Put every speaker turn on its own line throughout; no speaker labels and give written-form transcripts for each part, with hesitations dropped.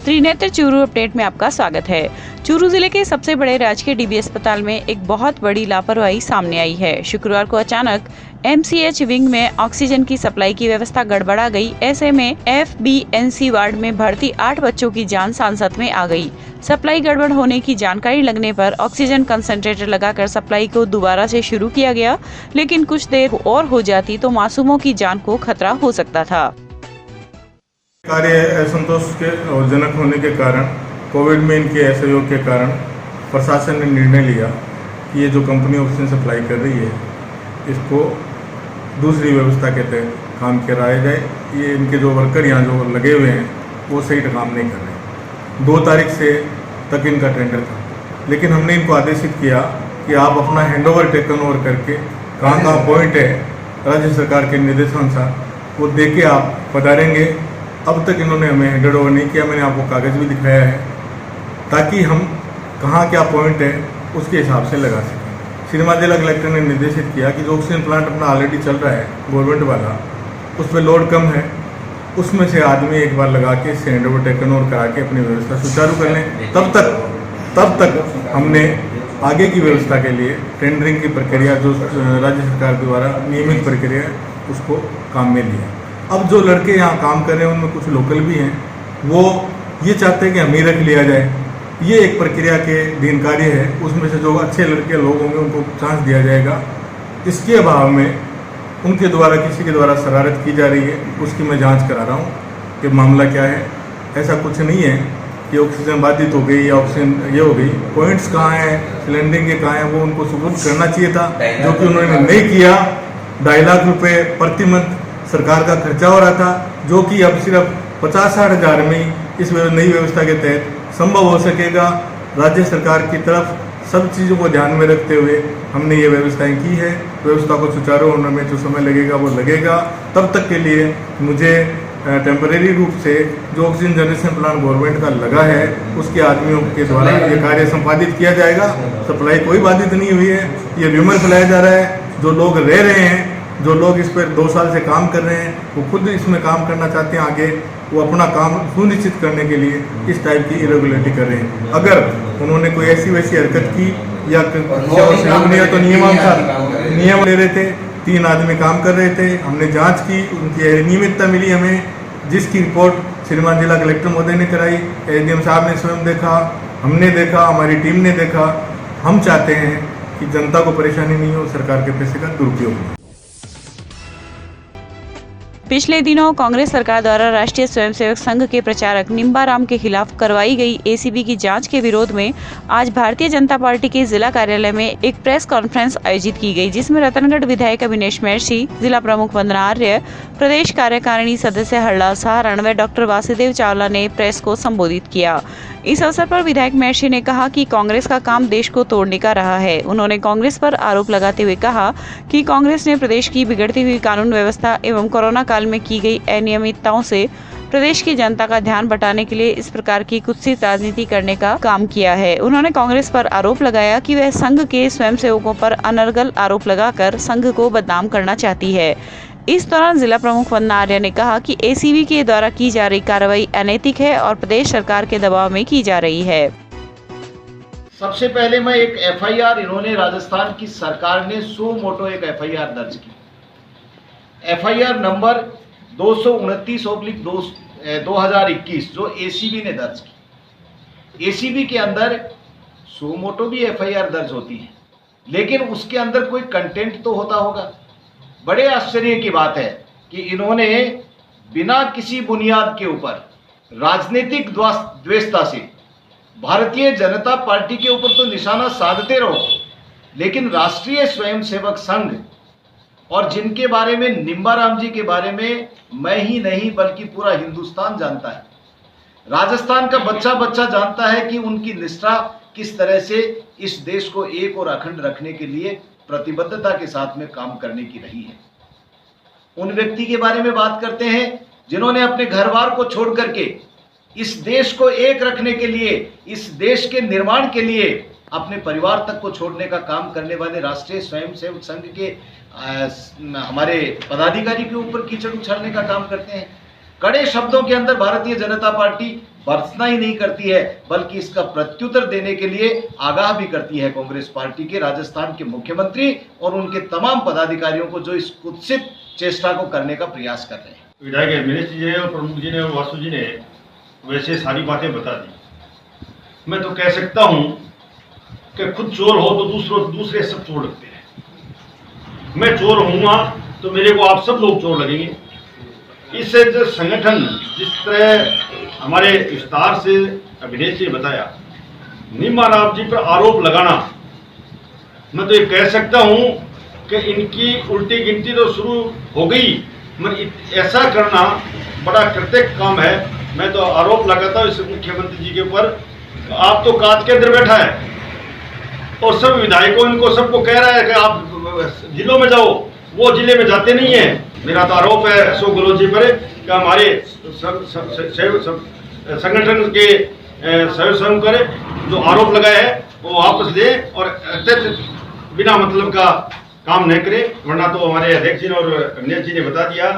Trinetra Churu update में आपका स्वागत है। चूरू जिले के सबसे बड़े राजकीय डीबी अस्पताल में एक बहुत बड़ी लापरवाही सामने आई है। शुक्रवार को अचानक एमसीएच विंग में ऑक्सीजन की सप्लाई की व्यवस्था गड़बड़ा गई। ऐसे में FBNC वार्ड में भर्ती 8 बच्चों की जान सांसत में आ गई। सप्लाई गड़बड़ होने की जानकारी लगने पर ऑक्सीजन कंसंट्रेटर लगाकर सप्लाई को दोबारा से शुरू किया गया, लेकिन कुछ देर और हो जाती तो मासूमों की जान को खतरा हो सकता था।
कार्य असंतोष के जनक होने के कारण कोविड में इनके असहयोग के कारण प्रशासन ने निर्णय लिया कि ये जो कंपनी ऑक्सीजन सप्लाई कर रही है इसको दूसरी व्यवस्था के तहत काम कराया जाए। ये इनके जो वर्कर यहाँ जो लगे हुए हैं वो सही काम नहीं कर रहे। 2 तारीख से तक इनका टेंडर था, लेकिन हमने इनको आदेशित किया कि आप अपना हैंडओवर टेकन ओवर करके कहाँ पॉइंट है राज्य सरकार के निर्देशानुसार वो दे के आप पधारेंगे। अब तक इन्होंने हमें हैंड ओवर नहीं किया। मैंने आपको कागज़ भी दिखाया है ताकि हम कहाँ क्या पॉइंट है उसके हिसाब से लगा सकें। श्रीमान जिला कलेक्टर ने निर्देशित किया कि जो ऑक्सीजन प्लांट अपना ऑलरेडी चल रहा है गवर्नमेंट वाला, उस पर लोड कम है, उसमें से आदमी एक बार लगा के इससे हैंड ओवर टेकन ओवर करा के अपनी व्यवस्था सुचारू कर लें। तब तक हमने आगे की व्यवस्था के लिए टेंडरिंग की प्रक्रिया जो राज्य सरकार द्वारा नियमित प्रक्रिया उसको काम में लिया। अब जो लड़के यहाँ काम कर रहे हैं उनमें कुछ लोकल भी हैं, वो ये चाहते हैं कि हम ही रख लिया जाए। ये एक प्रक्रिया के अधीन कार्य है, उसमें से जो अच्छे लड़के लोग होंगे उनको चांस दिया जाएगा। इसके अभाव में उनके द्वारा किसी के द्वारा शरारत की जा रही है, उसकी मैं जांच करा रहा हूँ कि मामला क्या है। ऐसा कुछ नहीं है कि ऑक्सीजन बाधित हो गई या ऑक्सीजन ये हो गई। पॉइंट्स कहाँ हैं, सिलेंडरिंग के कहाँ हैं, वो उनको सुपुर्द करना चाहिए था, जो कि उन्होंने नहीं किया। 2.5 लाख रुपये प्रति मंथ सरकार का खर्चा हो रहा था, जो कि अब सिर्फ 50-60 हज़ार में इस नई व्यवस्था के तहत संभव हो सकेगा। राज्य सरकार की तरफ सब चीज़ों को ध्यान में रखते हुए हमने ये व्यवस्थाएं की है। व्यवस्था को सुचारू होने में जो समय लगेगा वो लगेगा। तब तक के लिए मुझे टेम्परेरी रूप से जो ऑक्सीजन जनरेशन प्लांट गवर्नमेंट का लगा है उसके आदमियों के द्वारा ये कार्य संपादित किया जाएगा। सप्लाई कोई बाधित नहीं हुई है। ये र्यूमर फैलाया जा रहा है। जो लोग रह रहे हैं, जो लोग इस पर 2 साल से काम कर रहे हैं, वो खुद इसमें काम करना चाहते हैं, आगे वो अपना काम सुनिश्चित करने के लिए इस टाइप की इरेगुलरिटी कर रहे हैं। अगर उन्होंने कोई ऐसी वैसी हरकत की या तो नियम ले रहे थे, 3 आदमी काम कर रहे थे, हमने जांच की, उनकी अनियमितता मिली हमें, जिसकी रिपोर्ट श्रीमान जिला कलेक्टर महोदय ने कराई, ADM साहब ने स्वयं देखा, हमने देखा, हमारी टीम ने देखा। हम चाहते हैं कि जनता को परेशानी नहीं हो, सरकार के पैसे का दुरुपयोग हो।
पिछले दिनों कांग्रेस सरकार द्वारा राष्ट्रीय स्वयंसेवक संघ के प्रचारक निम्बाराम के खिलाफ करवाई गई ACB की जांच के विरोध में आज भारतीय जनता पार्टी के जिला कार्यालय में एक प्रेस कॉन्फ्रेंस आयोजित की गई, जिसमें रतनगढ़ विधायक अभिनेश महर्षि, जिला प्रमुख वंदना आर्य, प्रदेश कार्यकारिणी सदस्य हरलाल सहारण व डॉक्टर वासुदेव चावला ने प्रेस को संबोधित किया। इस अवसर पर विधायक महर्षि ने कहा कि कांग्रेस का काम देश को तोड़ने का रहा है। उन्होंने कांग्रेस पर आरोप लगाते हुए कहा कि कांग्रेस ने प्रदेश की बिगड़ती हुई कानून व्यवस्था एवं कोरोना काल में की गई अनियमितताओं से प्रदेश की जनता का ध्यान बटाने के लिए इस प्रकार की कुत्सित राजनीति करने का काम किया है। उन्होंने कांग्रेस पर आरोप लगाया कि वह संघ के स्वयंसेवकों पर अनर्गल आरोप लगाकर संघ को बदनाम करना चाहती है। इस दौरान जिला प्रमुख वंदना आर्य ने कहा कि ACB के द्वारा की जा रही कार्रवाई अनैतिक है और प्रदेश सरकार के दबाव में की जा रही है।
सबसे पहले मैं एक FIR, इन्होंने राजस्थान की सरकार ने सो मोटो एक FIR दर्ज की। FIR नंबर 229/2021 जो ACB ने दर्ज की। ACB के अंदर सो मोटो भी FIR दर्ज होती है, लेकिन उसके अंदर कोई कंटेंट तो होता होगा। बड़े आश्चर्य की बात है कि इन्होंने बिना किसी बुनियाद के ऊपर राजनीतिक द्वेषता से भारतीय जनता पार्टी के ऊपर तो निशाना साधते रहो, लेकिन राष्ट्रीय स्वयंसेवक संघ और जिनके बारे में निम्बाराम जी के बारे में मैं ही नहीं बल्कि पूरा हिंदुस्तान जानता है, राजस्थान का बच्चा बच्चा जानता है कि उनकी निष्ठा किस तरह से इस देश को एक और अखंड रखने के लिए प्रतिबद्धता के साथ में काम करने की रही है। उन व्यक्ति के बारे में बात करते हैं जिन्होंने अपने घर बार को छोड़ करके इस देश को एक रखने के लिए, इस देश के निर्माण के लिए अपने परिवार तक को छोड़ने का काम करने वाले राष्ट्रीय स्वयंसेवक संघ के हमारे पदाधिकारी के ऊपर कीचड़ उछालने का काम करते हैं। कड़े शब्दों के अंदर भारतीय जनता पार्टी बरसना ही नहीं करती है, बल्कि इसका प्रत्युत्तर देने के लिए आगाह भी करती है कांग्रेस पार्टी के राजस्थान के मुख्यमंत्री और उनके तमाम पदाधिकारियों को, जो इस कुत्सित चेष्टा को करने का प्रयास कर रहे हैं।
विधायक मिनिस्टर जी ने और प्रमुख जी ने और वासु जी ने वैसे सारी बातें बता दी। मैं तो कह सकता हूं कि खुद चोर हो तो दूसरे सब चोर लगते हैं। मैं चोर होऊंगा तो मेरे को आप सब लोग चोर लगेंगे। इससे जो संगठन जिस तरह हमारे विस्तार से अभिनेश जी ने बताया, निम्बा राम जी पर आरोप लगाना, मैं तो ये कह सकता हूं कि इनकी उल्टी गिनती तो शुरू हो गई, मगर ऐसा करना बड़ा कृतज्ञ काम है। मैं तो आरोप लगाता हूँ इस मुख्यमंत्री जी के ऊपर, आप तो कांच के अंदर बैठा है और सब विधायकों इनको सबको कह रहा है कि आप जिलों में जाओ, वो जिले में जाते नहीं है। मेरा तो आरोप है अशोक गहलोत जी पर कि हमारे संगठन के सहयोग करे, जो आरोप लगाए है वो वापस दे और अत्यंत बिना मतलब का काम न करे, वरना तो हमारे अध्यक्ष जी और अभिनेश जी ने बता दिया,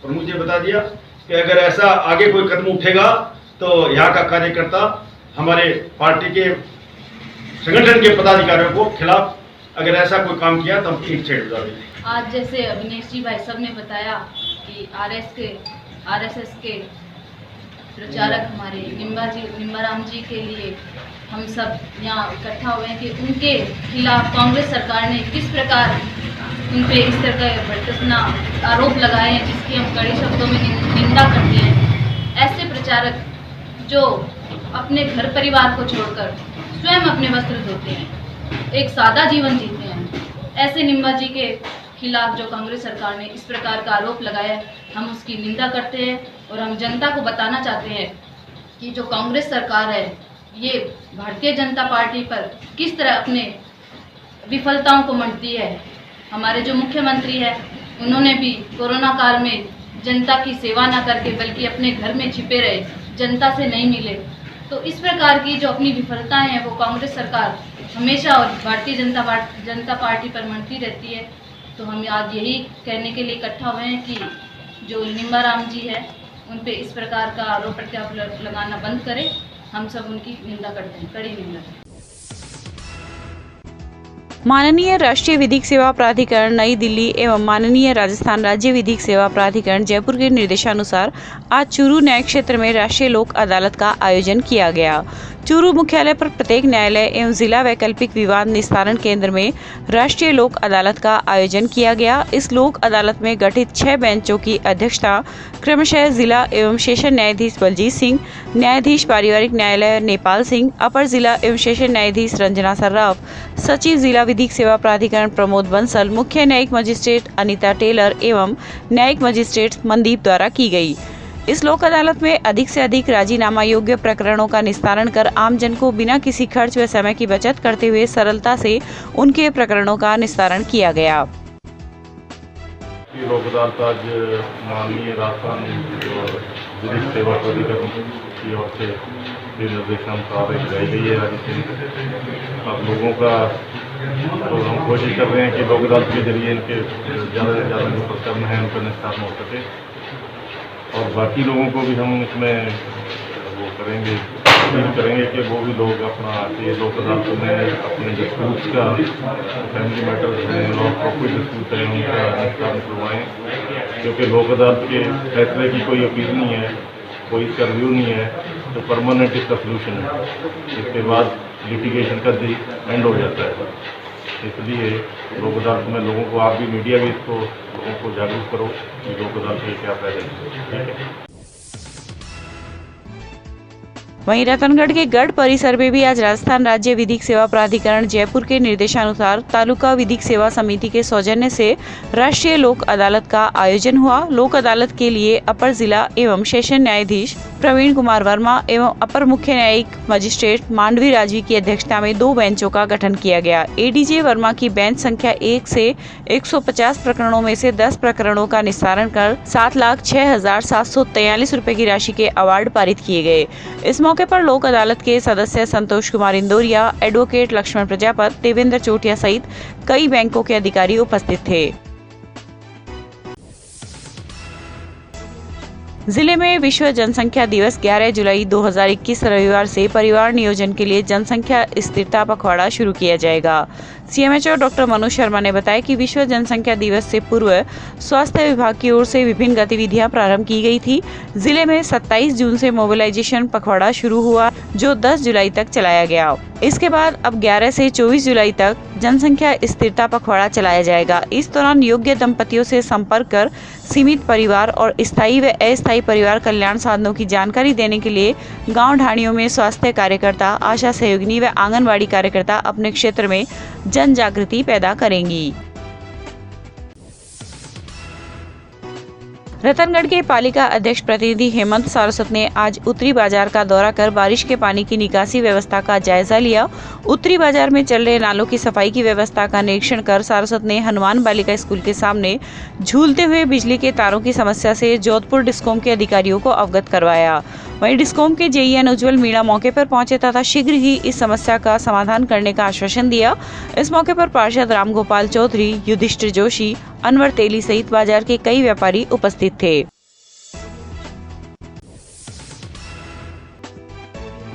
प्रमुख जी ने बता दिया कि अगर ऐसा आगे कोई कदम उठेगा तो यहाँ का कार्यकर्ता हमारे पार्टी के संगठन के पदाधिकारियों को खिलाफ अगर ऐसा कोई काम किया तो हम ईंट से उड़ा देंगे।
आज जैसे अभिनेश जी भाई साहब ने बताया कि आरएसएस के प्रचारक हमारे निम्बाराम जी के लिए हम सब यहाँ इकट्ठा हुए हैं कि उनके खिलाफ कांग्रेस सरकार ने किस प्रकार उन पे इस तरह का भड़कना आरोप लगाए हैं, जिसकी हम कड़े शब्दों में निंदा करते हैं। ऐसे प्रचारक जो अपने घर परिवार को छोड़कर स्वयं अपने वस्त्र धोते हैं, एक सादा जीवन जीते हैं, ऐसे निम्बा जी के खिलाफ जो कांग्रेस सरकार ने इस प्रकार का आरोप लगाया है, हम उसकी निंदा करते हैं और हम जनता को बताना चाहते हैं कि जो कांग्रेस सरकार है ये भारतीय जनता पार्टी पर किस तरह अपने विफलताओं को मंडती है। हमारे जो मुख्यमंत्री है उन्होंने भी कोरोना काल में जनता की सेवा न करके बल्कि अपने घर में छिपे रहे, जनता से नहीं मिले। तो इस प्रकार की जो अपनी विफलताएं हैं वो कांग्रेस सरकार हमेशा और भारतीय जनता पार्टी पर मंडती रहती है। तो हम आज यही कहने के लिए इकट्ठा हुए हैं कि जो निम्बाराम जी है उन पे इस प्रकार का आरोप प्रत्यारोप लगाना बंद करें। हम सब उनकी निंदा करते हैं, कड़ी निंदा करते हैं।
माननीय राष्ट्रीय विधिक सेवा प्राधिकरण नई दिल्ली एवं माननीय राजस्थान राज्य विधिक सेवा प्राधिकरण जयपुर के निर्देशानुसार आज चूरू न्याय क्षेत्र में राष्ट्रीय लोक अदालत का आयोजन किया गया। चूरू मुख्यालय पर प्रत्येक न्यायालय एवं जिला वैकल्पिक विवाद निस्तारण केंद्र में राष्ट्रीय लोक अदालत का आयोजन किया गया। इस लोक अदालत में गठित 6 बेंचों की अध्यक्षता क्रमशः जिला एवं सेशन न्यायाधीश बलजीत सिंह, न्यायाधीश पारिवारिक न्यायालय नेपाल सिंह, अपर जिला एवं सेशन न्यायाधीश रंजना सर्राफ, सचिव जिला विधिक सेवा प्राधिकरण प्रमोद बंसल, मुख्य न्यायिक मजिस्ट्रेट अनिता टेलर एवं न्यायिक मजिस्ट्रेट मनदीप द्वारा की गई। इस लोक अदालत में अधिक से अधिक राजीनामा योग्य प्रकरणों का निस्तारण कर आमजन को बिना किसी खर्च व समय की बचत करते हुए सरलता से उनके प्रकरणों का निस्तारण किया गया।
लोक अदालत आज माननीय राजस्थान विधिक सेवा प्राधिकरण की ओर से निर्देशानुसार लगाई गई है। अब लोगों का तो हम कोशिश कर रहे हैं कि लोक अदालत के जरिए इनके ज़्यादा से ज़्यादा जो प्रकरण हैं उनका निस्तारण हो सके और बाकी लोगों को भी हम इसमें वो करेंगे, अपील करेंगे कि वो भी लोग अपना ये लोक अदालत में अपने डिस्प्यूट्स का, फैमिली मैटर्स हैं और प्रॉपर्टी डिस्प्यूट हैं उनका निस्तारण करवाएँ, क्योंकि लोक अदालत के फैसले की कोई अपील नहीं है, कोई इसका रिव्यू नहीं है, तो परमानेंट इसका सोल्यूशन है। इसके बाद लिटिगेशन का एंड हो जाता है। इसलिए लोक अदालत में लोगों को, आप भी मीडिया भी इसको लोगों को जागरूक करो कि लोक अदालत के क्या फायदे हैं। ठीक है।
वहीं रतनगढ़ के गढ़ परिसर में भी आज राजस्थान राज्य विधिक सेवा प्राधिकरण जयपुर के निर्देशानुसार तालुका विधिक सेवा समिति के सौजन्य से राष्ट्रीय लोक अदालत का आयोजन हुआ। लोक अदालत के लिए अपर जिला एवं सेशन न्यायाधीश प्रवीण कुमार वर्मा एवं अपर मुख्य न्यायिक मजिस्ट्रेट मांडवी राजवी की अध्यक्षता में 2 बेंचों का गठन किया गया। एडीजे वर्मा की बेंच संख्या 1 से 150 प्रकरणों में से 10 प्रकरणों का निस्तारण कर 7,06,743 रुपए की राशि के अवार्ड पारित किए गए। इस मौके पर लोक अदालत के सदस्य संतोष कुमार इंदौरिया, एडवोकेट लक्ष्मण प्रजापत, देवेंद्र चोटिया सहित कई बैंकों के अधिकारी उपस्थित थे। जिले में विश्व जनसंख्या दिवस 11 जुलाई 2021 रविवार से परिवार नियोजन के लिए जनसंख्या स्थिरता पखवाड़ा शुरू किया जाएगा। सीएमएचओ डॉक्टर मनोज शर्मा ने बताया कि विश्व जनसंख्या दिवस से पूर्व स्वास्थ्य विभाग की ओर से विभिन्न गतिविधियां प्रारंभ की गई थी। जिले में 27 जून से मोबिलाइजेशन पखवाड़ा शुरू हुआ, जो 10 जुलाई तक चलाया गया। इसके बाद अब 11 से 24 जुलाई तक जनसंख्या स्थिरता पखवाड़ा चलाया जाएगा। इस दौरान योग्य दंपतियों से संपर्क कर सीमित परिवार और स्थायी व अस्थायी परिवार कल्याण साधनों की जानकारी देने के लिए गांव ढाणियों में स्वास्थ्य कार्यकर्ता, आशा सहयोगिनी व आंगनबाड़ी कार्यकर्ता अपने क्षेत्र में जन जागृति पैदा करेंगी। रतनगढ़ के पालिका अध्यक्ष प्रतिनिधि हेमंत सारस्वत ने आज उत्तरी बाजार का दौरा कर बारिश के पानी की निकासी व्यवस्था का जायजा लिया। उत्तरी बाजार में चल रहे नालों की सफाई की व्यवस्था का निरीक्षण कर सारस्वत ने हनुमान बालिका स्कूल के सामने झूलते हुए बिजली के तारों की समस्या से जोधपुर डिस्कॉम के अधिकारियों को अवगत करवाया। वहीं डिस्कॉम के जेईएन उज्जवल मीणा मौके पर पहुंचे तथा शीघ्र ही इस समस्या का समाधान करने का आश्वासन दिया। इस मौके पर पार्षद रामगोपाल चौधरी, युधिष्ठिर जोशी, अनवर तेली सहित बाजार के कई व्यापारी उपस्थित थे।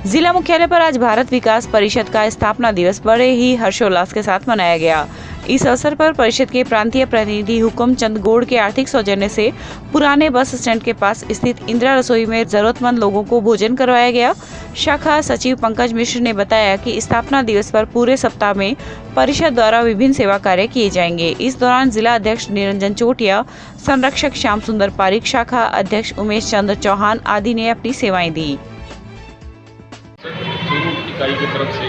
जिला मुख्यालय पर आज भारत विकास परिषद का स्थापना दिवस बड़े ही हर्षोल्लास के साथ मनाया गया। इस अवसर पर परिषद के प्रांतीय प्रतिनिधि हुकुम चंद गोड़ के आर्थिक सौजन्य से पुराने बस स्टैंड के पास स्थित इंदिरा रसोई में जरूरतमंद लोगों को भोजन करवाया गया। शाखा सचिव पंकज मिश्र ने बताया कि स्थापना दिवस पर पूरे सप्ताह में परिषद द्वारा विभिन्न सेवा कार्य किए जाएंगे। इस दौरान जिला अध्यक्ष निरंजन चोटिया, संरक्षक श्याम सुंदर पारिक, शाखा अध्यक्ष उमेश चंद्र चौहान आदि ने अपनी सेवाएं दी।
इकाई की तरफ से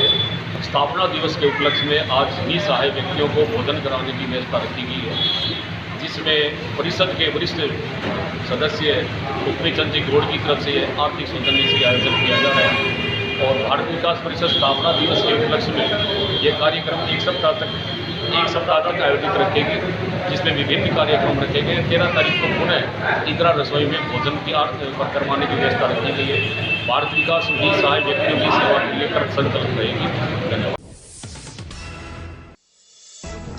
स्थापना दिवस के उपलक्ष्य में आज निसहाय व्यक्तियों को भोजन कराने की व्यवस्था रखी गई है, जिसमें परिषद के वरिष्ठ सदस्य हुकुम चंद जी गोड़ की तरफ से आर्थिक सौजन्य से आयोजन किया जा रहा है। और भारत विकास परिषद स्थापना दिवस के उपलक्ष्य में ये कार्यक्रम एक सप्ताह तक आयोजित रखेगी, जिसमें विभिन्न कार्यक्रम रखे गए। 13 तारीख को पुनः इंदिरा रसोई में भोजन की करवाने की व्यवस्था रखी गई है। भारत विकास निसहाय व्यक्तियों की सेवा के लिए कृत संकल्प रहेगी। धन्यवाद।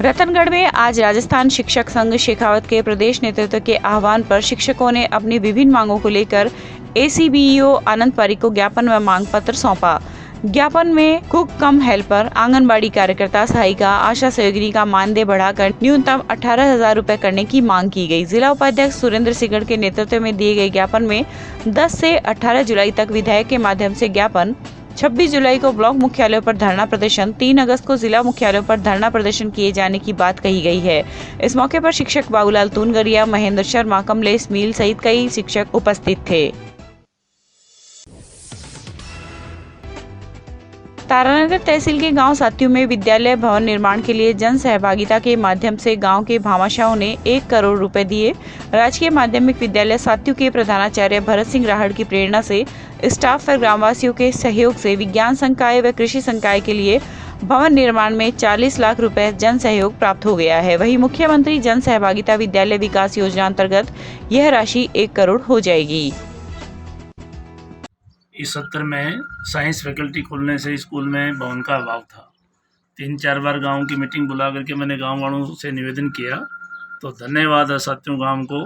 रतनगढ़ में आज राजस्थान शिक्षक संघ शेखावत के प्रदेश नेतृत्व के आह्वान पर शिक्षकों ने अपनी विभिन्न मांगों को लेकर एसीबीईओ आनंद पारिक को ज्ञापन व मांग पत्र सौंपा। ज्ञापन में कुक कम हेल्पर, आंगनबाड़ी कार्यकर्ता, सहायिका, आशा सहयोगिनी का मानदेय बढ़ाकर न्यूनतम 18,000 रुपए करने की मांग की गई। जिला उपाध्यक्ष सुरेंद्र सिगड़ के नेतृत्व में दिए गए ज्ञापन में 10 से 18 जुलाई तक विधायक के माध्यम से ज्ञापन, 26 जुलाई को ब्लॉक मुख्यालयों पर धरना प्रदर्शन, 3 अगस्त को जिला मुख्यालयों पर धरना प्रदर्शन किए जाने की बात कही गई है। इस मौके पर शिक्षक बाबूलाल तूनगरिया, महेंद्र शर्मा, कमलेश मील सहित कई शिक्षक उपस्थित थे। तारानगर तहसील के गांव साथियों में विद्यालय भवन निर्माण के लिए जन सहभागिता के माध्यम से गांव के भामाशाहों ने 1 करोड़ रुपए दिए। राजकीय माध्यमिक विद्यालय साथियों के प्रधानाचार्य भरत सिंह राहड़ की प्रेरणा से स्टाफ व ग्रामवासियों के सहयोग से विज्ञान संकाय व कृषि संकाय के लिए भवन निर्माण में 40 लाख रुपए जन सहयोग प्राप्त हो गया है। वहीं मुख्यमंत्री जन सहभागिता विद्यालय विकास योजना अंतर्गत यह राशि 1 करोड़ हो जाएगी।
इस सत्र में साइंस फैकल्टी खोलने से स्कूल में भवन का अभाव था। 3-4 बार गांव की मीटिंग बुला करके मैंने गांव वालों से निवेदन किया, तो धन्यवाद है साथियों गांव को,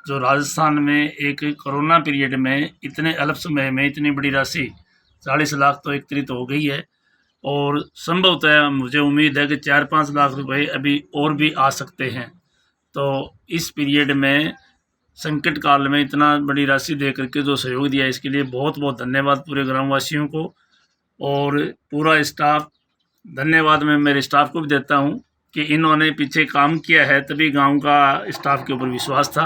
जो राजस्थान में एक कोरोना पीरियड में इतने अल्प समय में इतनी बड़ी राशि 40 लाख तो एकत्रित हो गई है। और संभवतः मुझे उम्मीद है कि 4-5 लाख रुपए अभी और भी आ सकते हैं। तो इस पीरियड में संकट काल में इतना बड़ी राशि दे करके जो सहयोग दिया, इसके लिए बहुत बहुत धन्यवाद पूरे ग्रामवासियों को और पूरा स्टाफ। धन्यवाद मैं मेरे स्टाफ को भी देता हूं कि इन्होंने पीछे काम किया है, तभी गांव का स्टाफ के ऊपर विश्वास था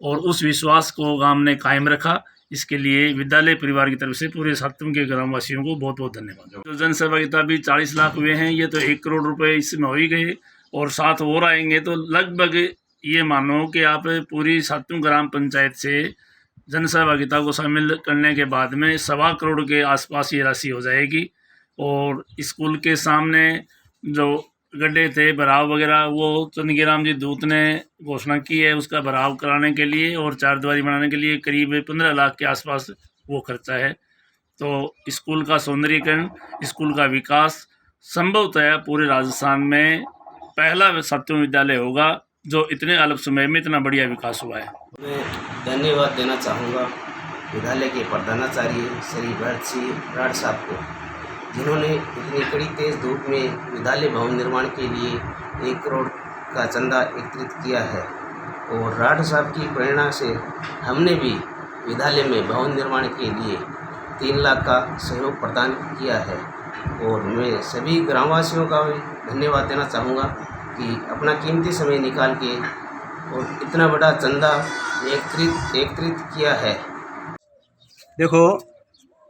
और उस विश्वास को गांव ने कायम रखा। इसके लिए विद्यालय परिवार की तरफ से पूरे साथियों के ग्रामवासियों को बहुत बहुत धन्यवाद। जो जन सहभागिता भी 40 लाख हुए हैं, ये तो 1 करोड़ रुपये इसमें हो ही गए और 7 और आएंगे, तो लगभग ये मानो कि आप पूरी सातों ग्राम पंचायत से जन सहभागिता को शामिल करने के बाद में 1.25 करोड़ के आसपास ये राशि हो जाएगी। और स्कूल के सामने जो गड्ढे थे, भराव वगैरह, वो चंदगीराम जी दूत ने घोषणा की है उसका भराव कराने के लिए, और 4 दीवारी बनाने के लिए करीब 15 लाख के आसपास वो खर्चा है। तो स्कूल का सौंदर्यीकरण, स्कूल का विकास संभवतः पूरे राजस्थान में पहला सातवां विद्यालय होगा जो इतने अल्प समय में इतना बढ़िया विकास हुआ है।
मैं धन्यवाद देना चाहूँगा विद्यालय के प्रधानाचार्य श्री भरत सिंह राठ साहब को, जिन्होंने इतनी कड़ी तेज धूप में विद्यालय भवन निर्माण के लिए 1 करोड़ का चंदा एकत्रित किया है। और राठ साहब की प्रेरणा से हमने भी विद्यालय में भवन निर्माण के लिए 3 लाख का सहयोग प्रदान किया है। और मैं सभी ग्रामवासियों का भी धन्यवाद देना चाहूँगा कि अपना कीमती समय निकाल के और इतना बड़ा चंदा एकत्रित किया है।
देखो,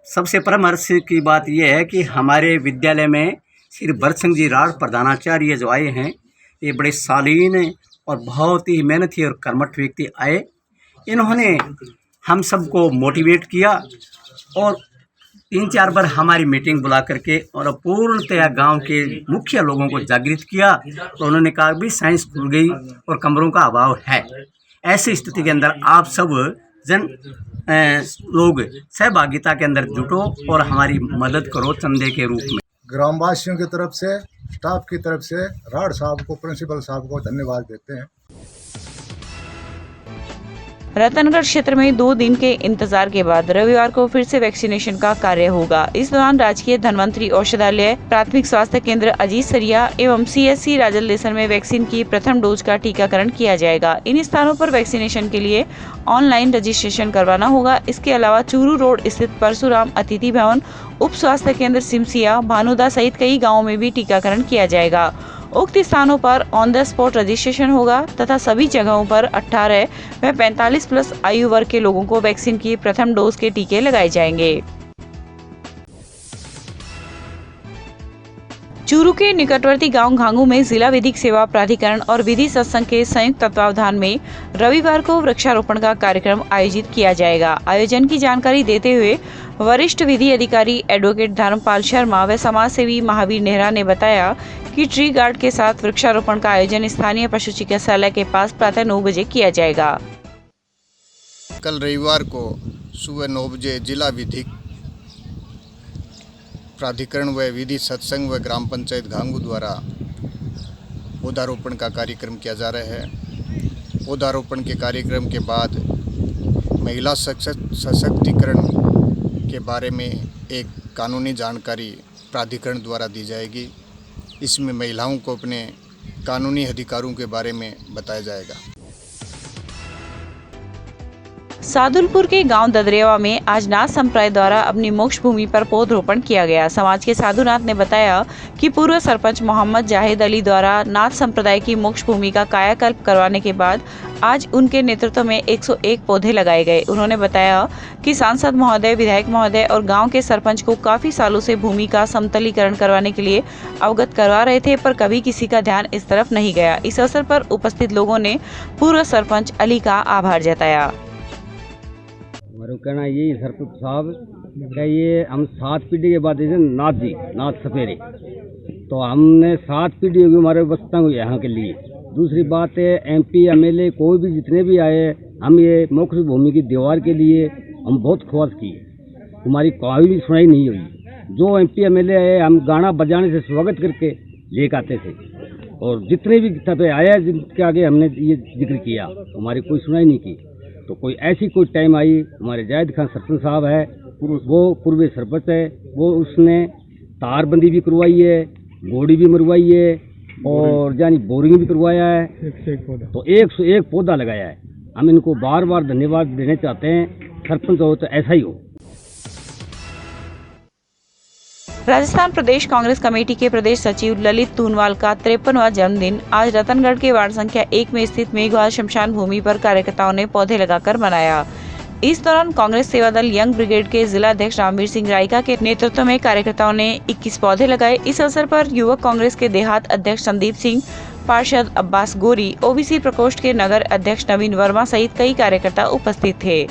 सबसे परम हर्ष की बात यह है कि हमारे विद्यालय में श्री भरत सिंह जी राठ प्रधानाचार्य जो आए हैं, ये बड़े शालीन और बहुत ही मेहनती और कर्मठ व्यक्ति आए। इन्होंने हम सबको मोटिवेट किया और 3-4 बार हमारी मीटिंग बुला करके और पूर्णतया गांव के मुखिया लोगों को जागृत किया। तो उन्होंने कहा भी साइंस खुल गई और कमरों का अभाव है। ऐसी स्थिति के अंदर आप सब लोग सहभागिता के अंदर जुटो और हमारी मदद करो चंदे के रूप में।
ग्रामवासियों की तरफ से, स्टाफ की तरफ से राठ साहब को, प्रिंसिपल साहब को धन्यवाद देते हैं।
रतनगढ़ क्षेत्र में 2 दिन के इंतजार के बाद रविवार को फिर से वैक्सीनेशन का कार्य होगा। इस दौरान राजकीय धन्वंतरी औषधालय, प्राथमिक स्वास्थ्य केंद्र अजीत सरिया एवं CSC राजलदेसन में वैक्सीन की प्रथम डोज का टीकाकरण किया जाएगा। इन स्थानों पर वैक्सीनेशन के लिए ऑनलाइन रजिस्ट्रेशन करवाना होगा। इसके अलावा चूरू रोड स्थित परशुराम अतिथि भवन, उप स्वास्थ्य केंद्र सिमसिया, भानुदा सहित कई गाँवों में भी टीकाकरण किया जाएगा। उक्त स्थानों पर ऑन द स्पॉट रजिस्ट्रेशन होगा तथा सभी जगहों पर 18 व 45 प्लस आयु वर्ग के लोगों को वैक्सीन की प्रथम डोज के टीके लगाए जाएंगे। चूरू के निकटवर्ती गांव घांगू में जिला विधिक सेवा प्राधिकरण और विधि सत्संग के संयुक्त तत्वावधान में रविवार को वृक्षारोपण का कार्यक्रम आयोजित किया जाएगा। आयोजन की जानकारी देते हुए वरिष्ठ विधि अधिकारी एडवोकेट धर्मपाल शर्मा व समाज सेवी महावीर नेहरा ने बताया कि ट्री गार्ड के साथ वृक्षारोपण का आयोजन स्थानीय पशु चिकित्सालय के पास प्रातः 9 बजे किया जाएगा।
कल रविवार को सुबह 9 बजे जिला विधिक प्राधिकरण व विधि सत्संग व ग्राम पंचायत घांगू द्वारा पौधारोपण का कार्यक्रम किया जा रहा है। पौधारोपण के कार्यक्रम के बाद महिला सशक्तिकरण के बारे में एक कानूनी जानकारी प्राधिकरण द्वारा दी जाएगी। इसमें महिलाओं को अपने कानूनी अधिकारों के बारे में बताया जाएगा।
सादुलपुर के गांव ददरेवा में आज नाथ संप्रदाय द्वारा अपनी मोक्ष भूमि पर पौधरोपण किया गया। समाज के साधुनाथ ने बताया कि पूर्व सरपंच मोहम्मद जाहिद अली द्वारा नाथ संप्रदाय की मोक्ष भूमि का कायाकल्प करवाने के बाद आज उनके नेतृत्व में 101 पौधे लगाए गए। उन्होंने बताया कि सांसद महोदय, विधायक महोदय और गांव के सरपंच को काफी सालों से भूमि का समतलीकरण करवाने के लिए अवगत करवा रहे थे, पर कभी किसी का ध्यान इस तरफ नहीं गया। इस अवसर पर उपस्थित लोगों ने पूर्व सरपंच अली का आभार जताया।
हमारा कहना यही सरपंच साहब का, ये हम 7 पीढ़ी के बाद नाथ सपेरे, तो हमने 7 पीढ़ी होगी हमारे बस्ता हुई यहाँ के लिए। दूसरी बात है MP MLA कोई भी जितने भी आए, हम ये मोक्ष भूमि की दीवार के लिए हम बहुत ख्वाहिश की, हमारी कोई भी सुनाई नहीं हुई। जो MP MLA आए हम गाना बजाने से स्वागत करके लेकर आते थे, और जितने भी तबे आया जिनके आगे हमने ये जिक्र किया, हमारी कोई सुनाई नहीं की। तो कोई ऐसी कोई टाइम आई, हमारे जाहिद खान सरपंच साहब है, वो पूर्व सरपंच है, वो उसने तारबंदी भी करवाई है, घोड़ी भी मरवाई है और यानी बोरिंग भी करवाया है, तो 101 पौधा लगाया है। हम इनको बार बार धन्यवाद देना चाहते हैं। सरपंच हो तो ऐसा ही हो।
राजस्थान प्रदेश कांग्रेस कमेटी के प्रदेश सचिव ललित तूनवाल का 53वां जन्मदिन आज रतनगढ़ के वार्ड संख्या 1 में स्थित मेघवाल शमशान भूमि पर कार्यकर्ताओं ने पौधे लगाकर मनाया। इस दौरान कांग्रेस सेवा दल यंग ब्रिगेड के जिला अध्यक्ष रामवीर सिंह रायका के नेतृत्व में कार्यकर्ताओं ने 21 पौधे लगाए। इस अवसर पर युवक कांग्रेस के देहात अध्यक्ष संदीप सिंह, पार्षद अब्बास गोरी, OBC प्रकोष्ठ के नगर अध्यक्ष नवीन वर्मा सहित कई कार्यकर्ता उपस्थित थे।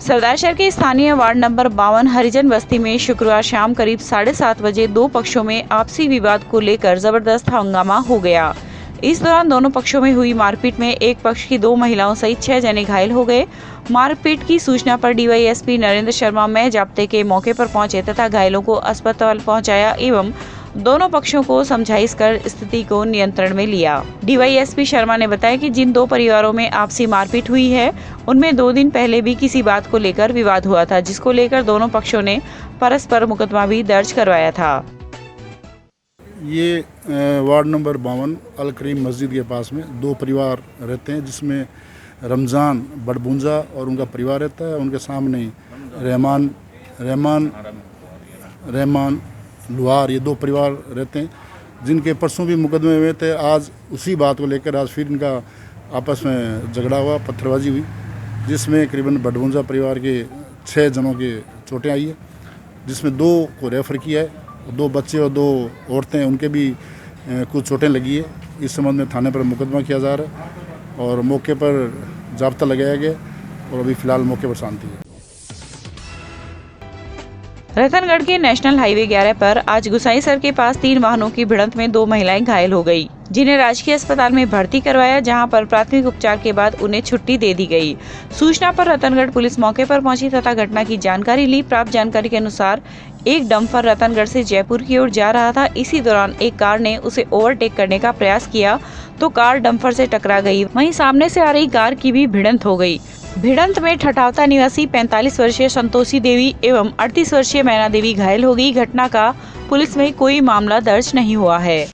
सरदारशहर के स्थानीय वार्ड नंबर 52 हरिजन बस्ती में शुक्रवार शाम करीब 7:30 बजे 2 पक्षों में आपसी विवाद को लेकर जबरदस्त हंगामा हो गया। इस दौरान दोनों पक्षों में हुई मारपीट में एक पक्ष की 2 महिलाओं सहित 6 जने घायल हो गए। मारपीट की सूचना पर DYSP नरेंद्र शर्मा में जाब्ते के मौके पर पहुंचे तथा घायलों को अस्पताल पहुंचाया एवं दोनों पक्षों को समझाइश कर स्थिति को नियंत्रण में लिया। डीवाईएसपी शर्मा ने बताया कि जिन दो परिवारों में आपसी मारपीट हुई है उनमें 2 दिन पहले भी किसी बात को लेकर विवाद हुआ था, जिसको लेकर दोनों पक्षों ने परस्पर मुकदमा भी दर्ज करवाया था।
ये वार्ड नंबर 52 अल करीम मस्जिद के पास में 2 परिवार रहते हैं, जिसमें रमज़ान बड़बूंजा और उनका परिवार रहता है। उनके सामने रहमान लुहार, ये 2 परिवार रहते हैं, जिनके परसों भी मुकदमे हुए थे। आज उसी बात को लेकर आज फिर इनका आपस में झगड़ा हुआ, पत्थरबाजी हुई, जिसमें करीबन बड़बूंजा परिवार के 6 जनों के चोटें आई है, जिसमें 2 को रेफ़र किया है। 2 बच्चे और 2 औरतें, उनके भी कुछ चोटें लगी है। इस संबंध में थाने पर मुकदमा किया जा रहा है और मौके पर जाब्ता लगाया गया और अभी फ़िलहाल मौके पर शांति है।
रतनगढ़ के नेशनल हाईवे 11 पर आज गुसाईसर के पास 3 वाहनों की भिड़ंत में 2 महिलाएं घायल हो गई, जिन्हें राजकीय अस्पताल में भर्ती करवाया, जहां पर प्राथमिक उपचार के बाद उन्हें छुट्टी दे दी गई। सूचना पर रतनगढ़ पुलिस मौके पर पहुंची तथा घटना की जानकारी ली। प्राप्त जानकारी के अनुसार एक डंपर रतनगढ़ से जयपुर की ओर जा रहा था। इसी दौरान एक कार ने उसे ओवरटेक करने का प्रयास किया तो कार डंपर से टकरा गई। वहीं सामने से आ रही कार की भी भिड़ंत हो गई। भिड़ंत में ठठावता निवासी 45 वर्षीय संतोषी देवी एवं 38 वर्षीय मैना देवी घायल हो गई। घटना का पुलिस में कोई मामला दर्ज नहीं हुआ है।